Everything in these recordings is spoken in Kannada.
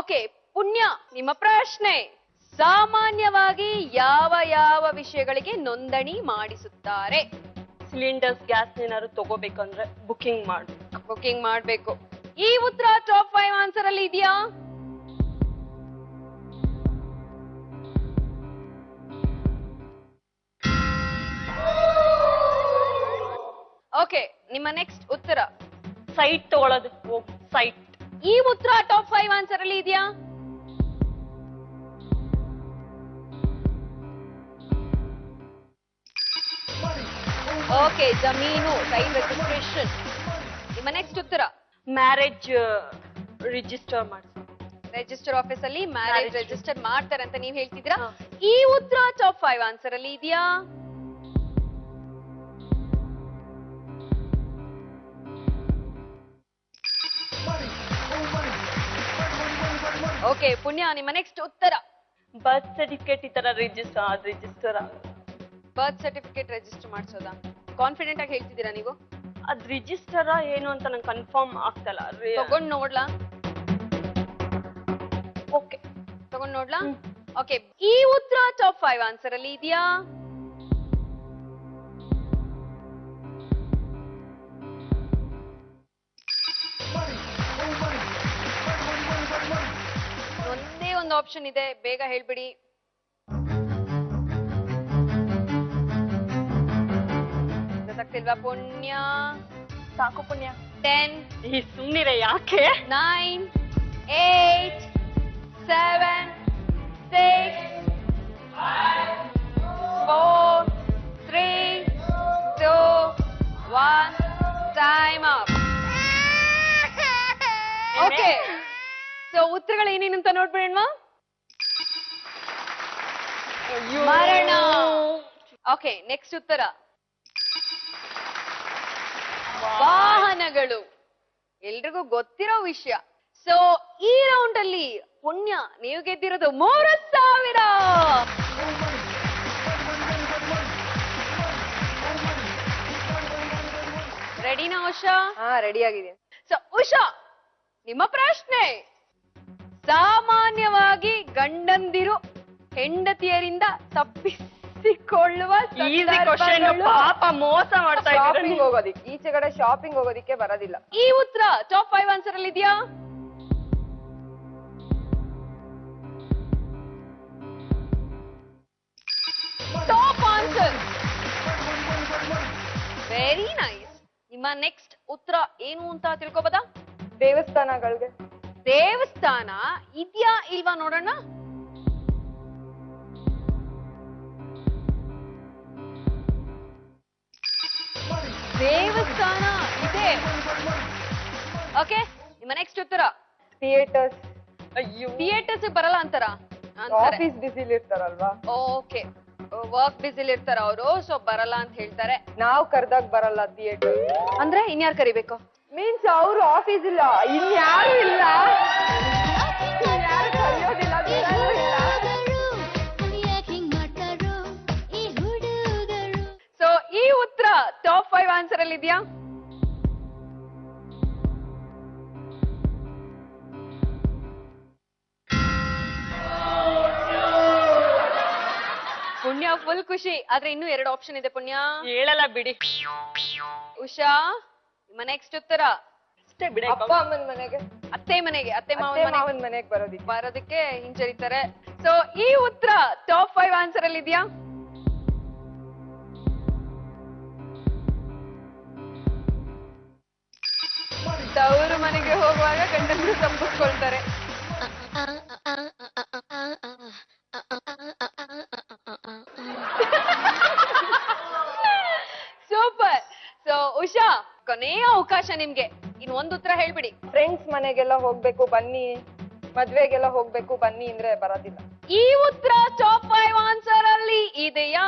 ಓಕೆ ಪುಣ್ಯ, ನಿಮ್ಮ ಪ್ರಶ್ನೆ. ಸಾಮಾನ್ಯವಾಗಿ ಯಾವ ಯಾವ ವಿಷಯಗಳಿಗೆ ನೋಂದಣಿ ಮಾಡಿಸುತ್ತಾರೆ? ಸಿಲಿಂಡರ್ಸ್ ಗ್ಯಾಸ್ ಏನಾದ್ರು ತಗೋಬೇಕಂದ್ರೆ ಬುಕಿಂಗ್ ಮಾಡ್ಬೇಕು. ಈ ಉತ್ತರ ಟಾಪ್ 5 ಆನ್ಸರ್ ಅಲ್ಲಿ ಇದೆಯಾ? ಓಕೆ, ನಿಮ್ಮ ನೆಕ್ಸ್ಟ್ ಉತ್ತರ. ಸೈಟ್ ತಗೊಳ್ಳೋದು, ಸೈಟ್. ಈ ಉತ್ತರ ಟಾಪ್ 5 ಆನ್ಸರ್ ಅಲ್ಲಿ ಇದೆಯಾ? ಓಕೆ, ಜಮೀನು, ಸೈಟ್ ರಿಜಿಸ್ಟ್ರೇಷನ್. ನಿಮ್ಮ ನೆಕ್ಸ್ಟ್ ಉತ್ತರ. ಮ್ಯಾರೇಜ್ ರಿಜಿಸ್ಟರ್ ಮಾಡಿ, ರಿಜಿಸ್ಟರ್ ಆಫೀಸ್ ಅಲ್ಲಿ ಮ್ಯಾರೇಜ್ ರಿಜಿಸ್ಟರ್ ಮಾಡ್ತಾರೆ ಅಂತ ನೀವ್ ಹೇಳ್ತಿದ್ದೀರಾ. ಈ ಉತ್ತರ ಟಾಪ್ 5 ಆನ್ಸರ್ ಅಲ್ಲಿ ಇದೆಯಾ? ಓಕೆ ಪುಣ್ಯ, ನಿಮ್ಮ ನೆಕ್ಸ್ಟ್ ಉತ್ತರ. ಬರ್ತ್ ಸರ್ಟಿಫಿಕೇಟ್ ಈ ತರ ರಿಜಿಸ್ಟರ್ ಬರ್ತ್ ಸರ್ಟಿಫಿಕೇಟ್ ರಿಜಿಸ್ಟರ್ ಮಾಡಿಸೋದಾ? ಕಾನ್ಫಿಡೆಂಟ್ ಆಗಿ ಹೇಳ್ತಿದ್ದೀರಾ ನೀವು? ಅದ್ ರಿಜಿಸ್ಟರ್ ಏನು ಅಂತ ನಂಗೆ ಕನ್ಫರ್ಮ್ ಆಗ್ತಲ್ಲ. ತಗೊಂಡ್ ನೋಡ್ಲಾ? ಓಕೆ, ತಗೊಂಡ್ ನೋಡ್ಲಾ? ಓಕೆ, ಈ ಉತ್ತರ ಟಾಪ್ 5 ಆನ್ಸರ್ ಅಲ್ಲಿ ಇದೆಯಾ? ಒಂದೇ ಒಂದು ಆಪ್ಷನ್ ಇದೆ, ಬೇಗ ಹೇಳ್ಬಿಡಿ. ಗೊತ್ತಾಗ್ತಿಲ್ವಾ ಪುಣ್ಯ? ಸಾಕು ಪುಣ್ಯ. 10 ಈ ಸುಮ್ನಿರೆ, ಯಾಕೆ? 9 8 7 6 5 4 3 2 1 ಟೈಮ್ ಅಪ್. ಓಕೆ, ಸೊ ಉತ್ತರಗಳು ಏನೇನು ಅಂತ ನೋಡ್ಬಿಡೋಣ. ಮರಣ. ಓಕೆ, ನೆಕ್ಸ್ಟ್ ಉತ್ತರ. ವಾಹನಗಳು. ಎಲ್ರಿಗೂ ಗೊತ್ತಿರೋ ವಿಷಯ. ಸೊ ಈ ರೌಂಡ್ ಅಲ್ಲಿ ಪುಣ್ಯ, ನೀವು ಗೆದ್ದಿರೋದು 3000. ರೆಡಿನಾ ಉಷಾ? ರೆಡಿ ಆಗಿದ್ದೀನಿ. ಸೊ ಉಷಾ, ನಿಮ್ಮ ಪ್ರಶ್ನೆ. ಸಾಮಾನ್ಯವಾಗಿ ಗಂಡಂದಿರು ಹೆಂಡತಿಯರಿಂದ ತಪ್ಪಿಸಿಕೊಳ್ಳುವ ಈಸಿ ಕ್ವಶನ್. ಪಾಪ ಮೋಸ ಮಾಡ್ತಾ ಇದ್ದಾರೆ. ಶಾಪಿಂಗ್ ಹೋಗೋದಿಕ್ಕೆ, ಈಚೆ ಕಡೆ ಶಾಪಿಂಗ್ ಹೋಗೋದಿಕ್ಕೆ ಬರೋದಿಲ್ಲ. ಈ ಉತ್ತರ ಟಾಪ್ 5 ಆನ್ಸರ್ ಅಲ್ಲಿ ಇದೆಯಾ? Top answer. Very nice. ನಿಮ್ಮ ನೆಕ್ಸ್ಟ್ ಉತ್ತರ ಏನು ಅಂತ ತಿಳ್ಕೊಬೋದಾ? ದೇವಸ್ಥಾನಗಳಿಗೆ. ದೇವಸ್ಥಾನ ಇದೆಯಾ ಇಲ್ವಾ ನೋಡೋಣ. ದೇವಸ್ಥಾನ ಇದೆ. ಓಕೆ, ನಿಮ್ಮ ನೆಕ್ಸ್ಟ್ ಉತ್ತರ. ಥಿಯೇಟರ್ಸ್. ಅಯ್ಯೋ, ಥಿಯೇಟರ್ಸ್ ಬರಲ್ಲ ಅಂತಾರ? ಆಫೀಸ್ ಬಿಸಿಲಿ ಇರ್ತಾರಲ್ವಾ. ಓಕೆ, ವರ್ಕ್ ಬಿಸಿಲಿ ಇರ್ತಾರ ಅವರು, ಸೊ ಬರಲ್ಲ ಅಂತ ಹೇಳ್ತಾರೆ. ನಾವ್ ಕರ್ದಾಗ ಬರಲ್ಲ ಥಿಯೇಟರ್. ಅಂದ್ರೆ ಇನ್ಯಾರು ಕರಿಬೇಕು? ಮೀನ್ಸ್ ಅವರು ಆಫೀಸ್ ಇಲ್ಲ, ಇನ್ಯಾರು ಇಲ್ಲ, ಯಾರು ಕರೆಯೋದಿಲ್ಲ, ಬಿಡೋದು ಇಲ್ಲ. ಸೊ ಈ ಉತ್ತರ ಟಾಪ್ 5 ಆನ್ಸರ್ ಅಲ್ಲಿ ಇದೆಯಾ? ಪುಣ್ಯ ಫುಲ್ ಖುಷಿ. ಆದ್ರೆ ಇನ್ನೂ 2 ಆಪ್ಷನ್ ಇದೆ ಪುಣ್ಯ. ಹೇಳಲ್ಲ ಬಿಡಿ. ಉಷಾ, ನಿಮ್ಮ ನೆಕ್ಸ್ಟ್ ಉತ್ತರ. ಅಷ್ಟೇ ಬಿಡಿ. ಅಪ್ಪ ಅಮ್ಮನ ಮನೆಗೆ, ಅತ್ತೆ ಮನೆಗೆ, ಅತ್ತೆ ಮಾವನ ಮನೆಗೆ ಬರೋದಕ್ಕೆ ಹಿಂಜರಿತಾರೆ. ಸೊ ಈ ಉತ್ತರ ಟಾಪ್ 5 ಆನ್ಸರ್ ಅಲ್ಲಿ ಇದೆಯಾ? ತವರು ಮನೆಗೆ ಹೋಗುವಾಗ ಗಂಡಂದ್ರು ತಪ್ಪಿಸ್ಕೊಳ್ತಾರೆ. ಸೂಪರ್. ಸೊ ಉಷಾ, ಕೊನೆಯ ಅವಕಾಶ ನಿಮ್ಗೆ. ಇನ್ ಒಂದು ಉತ್ತರ ಹೇಳ್ಬಿಡಿ. ಫ್ರೆಂಡ್ಸ್ ಮನೆಗೆಲ್ಲ ಹೋಗ್ಬೇಕು ಬನ್ನಿ, ಮದ್ವೆಗೆಲ್ಲ ಹೋಗ್ಬೇಕು ಬನ್ನಿ ಅಂದ್ರೆ ಬರೋದಿಲ್ಲ. ಈ ಉತ್ತರ ಟಾಪ್ 5 ಆನ್ಸರ್ ಅಲ್ಲಿ ಇದೆಯಾ?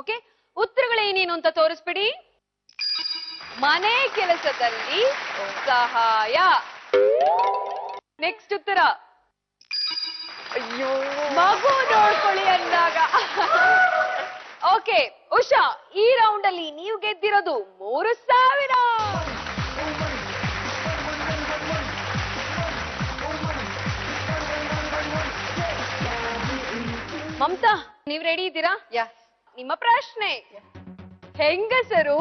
ಓಕೆ, ಉತ್ತರಗಳೇನೇನು ಅಂತ ತೋರಿಸ್ಬಿಡಿ. ಮನೆ ಕೆಲಸದಲ್ಲಿ ಸಹಾಯ, ನೆಕ್ಸ್ಟ್ ಉತ್ತರ ಅಯ್ಯೋ ಮಗು ನೋಡ್ಕೊಳ್ಳಿ ಅಂದಾಗ. ಓಕೆ ಉಷಾ, ಈ ರೌಂಡ್ ಅಲ್ಲಿ ನೀವು ಗೆದ್ದಿರೋದು 3,000. ಮಮತಾ, ನೀವ್ ರೆಡಿ ಇದ್ದೀರಾ? ನಿಮ್ಮ ಪ್ರಶ್ನೆ, ಹೆಂಗಸರು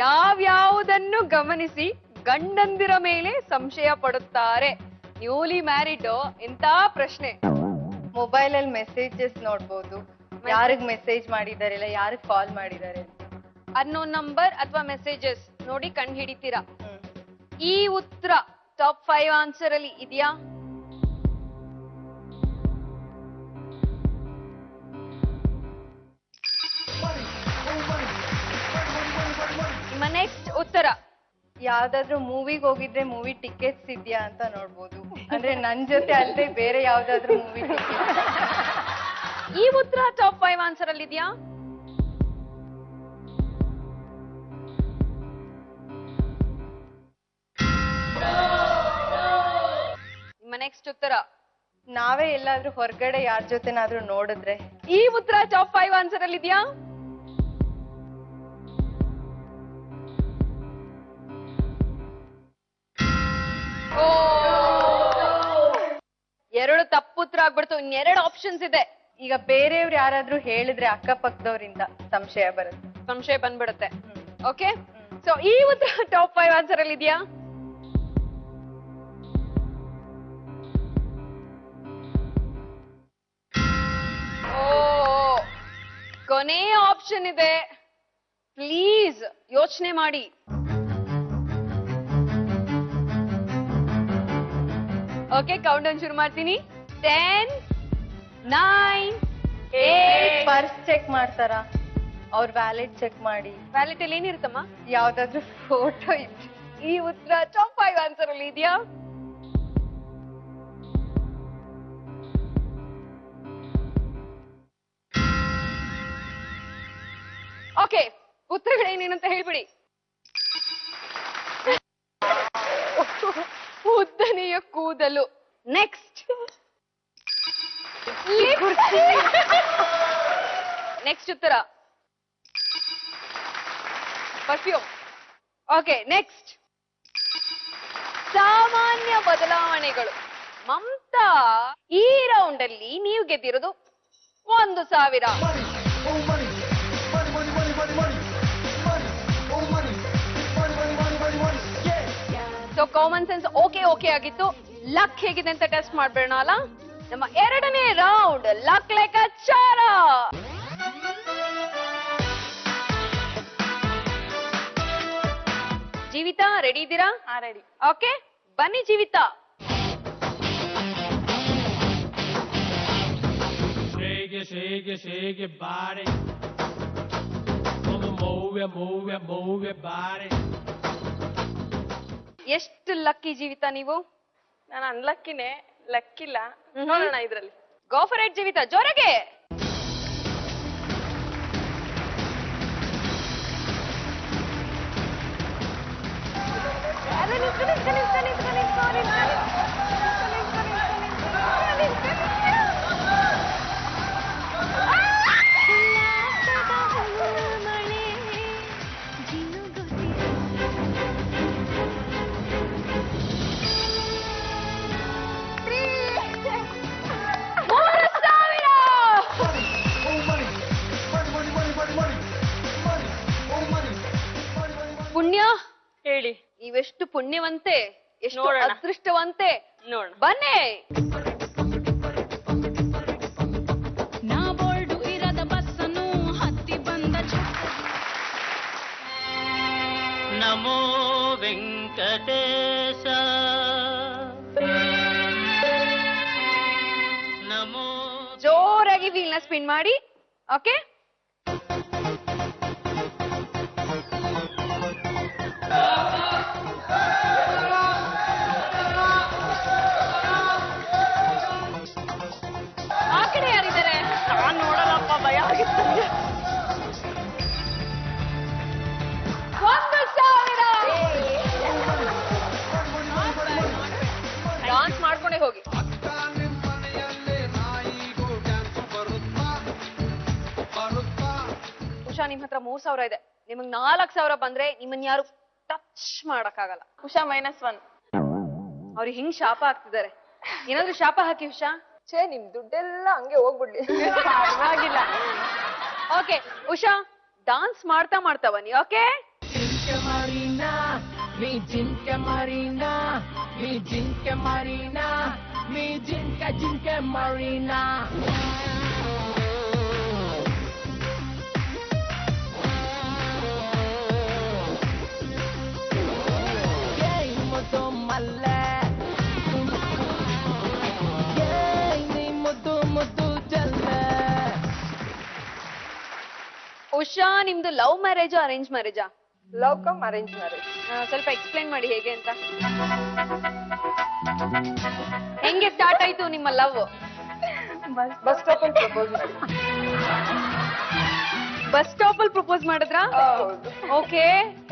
ಯಾವ್ಯಾವುದನ್ನು ಗಮನಿಸಿ ಗಂಡಂದಿರ ಮೇಲೆ ಸಂಶಯ ಪಡುತ್ತಾರೆ? ನ್ಯೂಲಿ ಮ್ಯಾರಿಡ್ ಎಂತ ಪ್ರಶ್ನೆ. ಮೊಬೈಲ್ ಅಲ್ಲಿ ಮೆಸೇಜಸ್ ನೋಡ್ಬೋದು, ಯಾರಿಗ್ ಮೆಸೇಜ್ ಮಾಡಿದಾರೆ, ಇಲ್ಲ ಯಾರಿಗ್ ಕಾಲ್ ಮಾಡಿದಾರೆ. ಅನ್ನೋನ್ ನಂಬರ್ ಅಥವಾ ಮೆಸೇಜಸ್ ನೋಡಿ ಕಂಡು ಹಿಡಿತೀರಾ. ಈ ಉತ್ತರ ಟಾಪ್ 5 ಆನ್ಸರ್ ಅಲ್ಲಿ ಇದೆಯಾ? ನಿಮ್ಮ ನೆಕ್ಸ್ಟ್ ಉತ್ತರ, ಯಾವ್ದಾದ್ರು ಮೂವಿಗ್ ಹೋಗಿದ್ರೆ ಮೂವಿ ಟಿಕೆಟ್ಸ್ ಇದೆಯಾ ಅಂತ ನೋಡ್ಬೋದು. ಅಂದ್ರೆ ನನ್ ಜೊತೆ ಅಲ್ಲದೆ ಬೇರೆ ಯಾವ್ದಾದ್ರು ಮೂವಿ ಟಿಕೆಟ್. ಈ ಉತ್ತರ ಟಾಪ್ 5 ಆನ್ಸರ್ ಅಲ್ಲಿ ಇದೆಯಾ? ನಿಮ್ಮ ನೆಕ್ಸ್ಟ್ ಉತ್ತರ, ನಾವೇ ಎಲ್ಲಾದ್ರೂ ಹೊರಗಡೆ ಯಾರ ಜೊತೆನಾದ್ರೂ ನೋಡಿದ್ರೆ. ಈ ಉತ್ತರ ಟಾಪ್ 5 ಆನ್ಸರ್ ಅಲ್ಲಿ ಇದೆಯಾ? ಎರಡು ತಪ್ಪುತ್ರ ಆಗ್ಬಿಡ್ತು. ಇನ್ನೆರಡು ಆಪ್ಷನ್ಸ್ ಇದೆ. ಈಗ ಬೇರೆಯವ್ರು ಯಾರಾದ್ರೂ ಹೇಳಿದ್ರೆ ಅಕ್ಕಪಕ್ಕದವರಿಂದ ಸಂಶಯ ಬರುತ್ತೆ, ಸಂಶಯ ಬಂದ್ಬಿಡುತ್ತೆ. ಓಕೆ, ಸೊ ಈ ಉತ್ತರ ಟಾಪ್ 5 ಆನ್ಸರ್ ಅಲ್ಲಿ ಇದೆಯಾ? ಕೊನೆಯ ಆಪ್ಷನ್ ಇದೆ, ಪ್ಲೀಸ್ ಯೋಚನೆ ಮಾಡಿ. ಓಕೆ, ಕೌಂಟ್ ಡೌನ್ ಶುರು ಮಾಡ್ತೀನಿ. 10, 9, 8. ಪರ್ಸ್ ಚೆಕ್ ಮಾಡ್ತಾರ, ಅವ್ರ ವ್ಯಾಲೆಟ್ ಚೆಕ್ ಮಾಡಿ. ವ್ಯಾಲೆಟ್ ಅಲ್ಲಿ ಏನಿರುತ್ತಮ್ಮ? ಯಾವ್ದಾದ್ರು ಫೋಟೋ ಇತ್ತು. ಈ ಉತ್ತರ ಟಾಪ್ 5 ಆನ್ಸರ್ ಅಲ್ಲಿ ಇದೆಯಾ? ಓಕೆ, ಉತ್ತರಗಳೇನೇನಂತ ಹೇಳ್ಬಿಡಿ. ಉದ್ದನೆಯ ಕೂದಲು. ನೆಕ್ಸ್ಟ್ ನೆಕ್ಸ್ಟ್ ಉತ್ತರ ಪರ್ಫ್ಯೂಮ್. ಓಕೆ, ನೆಕ್ಸ್ಟ್ ಸಾಮಾನ್ಯ ಬದಲಾವಣೆಗಳು. ಮಮತಾ, ಈ ರೌಂಡ್ ಅಲ್ಲಿ ನೀವು ಗೆದ್ದಿರೋದು 1,000. So common sense okay okay ಆಗಿತ್ತು. ಲಕ್ ಹೇಗಿದೆ ಅಂತ ಟೆಸ್ಟ್ ಮಾಡ್ಬೇಡ ಅಲ್ಲ. ನಮ್ಮ ಎರಡನೇ ರೌಂಡ್ ಲಕ್ ಲೆಕ್ಕಾಚಾರ. ಜೀವಿತಾ, ರೆಡಿ ಇದ್ದೀರಾ? ರೆಡಿ. ಓಕೆ, ಬನ್ನಿ Jeevitha. Shake it, shake it, body. Come move it, move it, move it, body. ಎಷ್ಟು ಲಕ್ಕಿ ಜೀವಿತಾ ನೀವು? ನಾನು ಅನ್ಲಕ್ಕಿನೇ, ಲಕ್ಕಿಲ್ಲ. ನೋಡೋಣ ಇದ್ರಲ್ಲಿ. ಗೋ ಫಾರ್ ಇಟ್ ಜೀವಿತಾ, ಜೋರಾಗೆ. ಪುಣ್ಯ ಹೇಳಿ. ನೀವೆಷ್ಟು ಪುಣ್ಯವಂತೆ, ಎಷ್ಟು ನೋಡೋಣ. ಅದೃಷ್ಟವಂತೆ. ನೋಡೋಣ. ಬನ್ನಿ. ನಾ ಬೋರ್ಡು ಇರದ ಬಸ್ಸನ್ನು ಹತ್ತಿ ಬಂದ ನಮೋ ವೆಂಕಟೇಶ ನಮೋ. ಜೋರಾಗಿ ವೀಲ್ ನ ಸ್ಪಿನ್ ಮಾಡಿ. ಓಕೆ, ಆ ಕಡೆ ಯಾರಿದ್ದಾರೆ? ನಾನ್ ನೋಡಲ್ಲಪ್ಪ, ಭಯ ಆಗಿತ್ತು. 1,000. ಡಾನ್ಸ್ ಮಾಡ್ಕೊಂಡು ಉಷಾ ನಿಮ್ ಹತ್ರ 3000 ಇದೆ. ನಿಮಗ್ 4000 ಬಂದ್ರೆ ನಿಮ್ಮನ್ ಯಾರು ಟಚ್ ಮಾಡಕ್ಕಾಗಲ್ಲ. ಉಷಾ -1. ಅವ್ರಿಗೆ ಹಿಂಗ್ ಶಾಪ ಹಾಕ್ತಿದ್ದಾರೆ. ಏನಾದ್ರು ಶಾಪ ಹಾಕಿ ಉಷಾ. ಛೇ, ನಿಮ್ ದುಡ್ಡೆಲ್ಲ ಹಂಗೆ ಹೋಗ್ಬಿಡ್ಲಿ. ಪರವಾಗಿಲ್ಲ. ಓಕೆ ಉಷಾ, ಡಾನ್ಸ್ ಮಾಡ್ತಾ ಮಾಡ್ತಾ ಬನ್ನಿ. ಓಕೆ, మీ జింక మరీనా మీ జింక మరీనా మీ జింక జింక మరీనా ఏయ్ ముద్దు మల్లె ఏయ్ నీ ముద్దు ముద్దు జల్లె. ಉಷಾ, ನಿಮ್ದು ಲವ್ ಮ್ಯಾರೇಜಾ ಅರೇಂಜ್ ಮ್ಯಾರೇಜಾ? Love come arrange marriage. ಸ್ವಲ್ಪ ಎಕ್ಸ್ಪ್ಲೈನ್ ಮಾಡಿ ಹೇಗೆ ಅಂತ. ಹೆಂಗೆ ಸ್ಟಾರ್ಟ್ ಆಯ್ತು ನಿಮ್ಮ ಲವ್? ಬಸ್ ಸ್ಟಾಪ್ ಅಲ್ಲಿ ಪ್ರಪೋಸ್ ಮಾಡಿ. ಬಸ್ ಸ್ಟಾಪ್ ಅಲ್ಲಿ ಪ್ರಪೋಸ್ ಮಾಡಿದ್ರಾ? ಹೌದು. ಓಕೆ,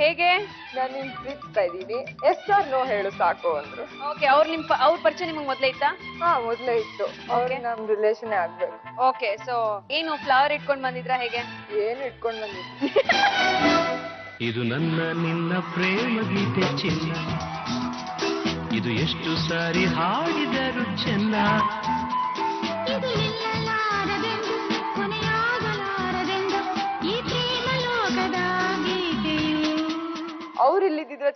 ಹೇಗೆ? ನಾನು ನಿನ್ ಪ್ರೀತಿಸ್ತಾ ಇದ್ದೀನಿ, ಎಸ್ ಆರ್ ನೋ ಹೇಳು ಸಾಕು ಅಂದ್ರು. ಓಕೆ, ಅವ್ರ ಪರಿಚಯ ನಿಮ್ಗೆ ಮೊದ್ಲೇ ಇತ್ತಾ? ಹಾ, ಮೊದ್ಲೇ ಇತ್ತು. ಅವ್ರಿಗೆ ನಮ್ ರಿಲೇಷನ್ ಆಗ್ಬೇಕು. ಓಕೆ, ಸೊ ಏನು ಫ್ಲವರ್ ಇಟ್ಕೊಂಡ್ ಬಂದಿದ್ರಾ ಹೇಗೆ? ಏನು ಇಟ್ಕೊಂಡ್ ಬಂದಿದ್ದೆ. ಇದು ನನ್ನ ನಿನ್ನ ಪ್ರೇಮ ಗೀತೆ ಚಿನ್ನ, ಇದು ಎಷ್ಟು ಸಾರಿ ಹಾಡಿದರು ಚೆನ್ನ. ಇದು ನಿಲ್ಲಲಾರದೆಂದು ಕೊನೆಯಾಗಲಾರದೆಂದು ಈ ಪ್ರೇಮ ಲೋಕದ ಗೀತೆಯು. ಅವ್ರು ಇಲ್ಲಿದ್ರೆ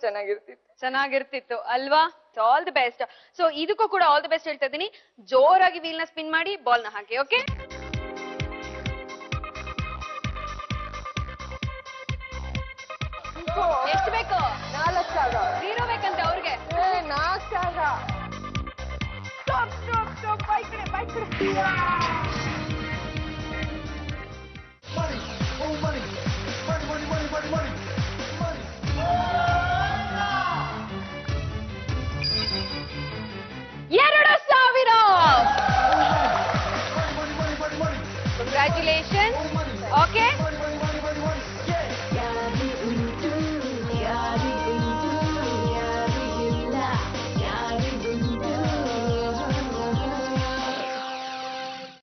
ಚೆನ್ನಾಗಿರ್ತಿತ್ತು ಅಲ್ವಾ? All the best. ಸೊ ಇದಕ್ಕೂ ಕೂಡ ಆಲ್ ದಿ ಬೆಸ್ಟ್ ಹೇಳ್ತಾ ಇದೀನಿ. ಜೋರಾಗಿ ವೀಲ್ ನ ಸ್ಪಿನ್ ಮಾಡಿ ಬಾಲ್ ನ ಹಾಕಿ. ಓಕೆ, ಎಷ್ಟು ಬೇಕು? 4 ಜಾಗ. 0 ಬೇಕಂತೆ ಅವ್ರಿಗೆ. 4 ಜಾಗ. ಸ್ಟಾಪ್, ಬೈಕ್ ಕಡೆ.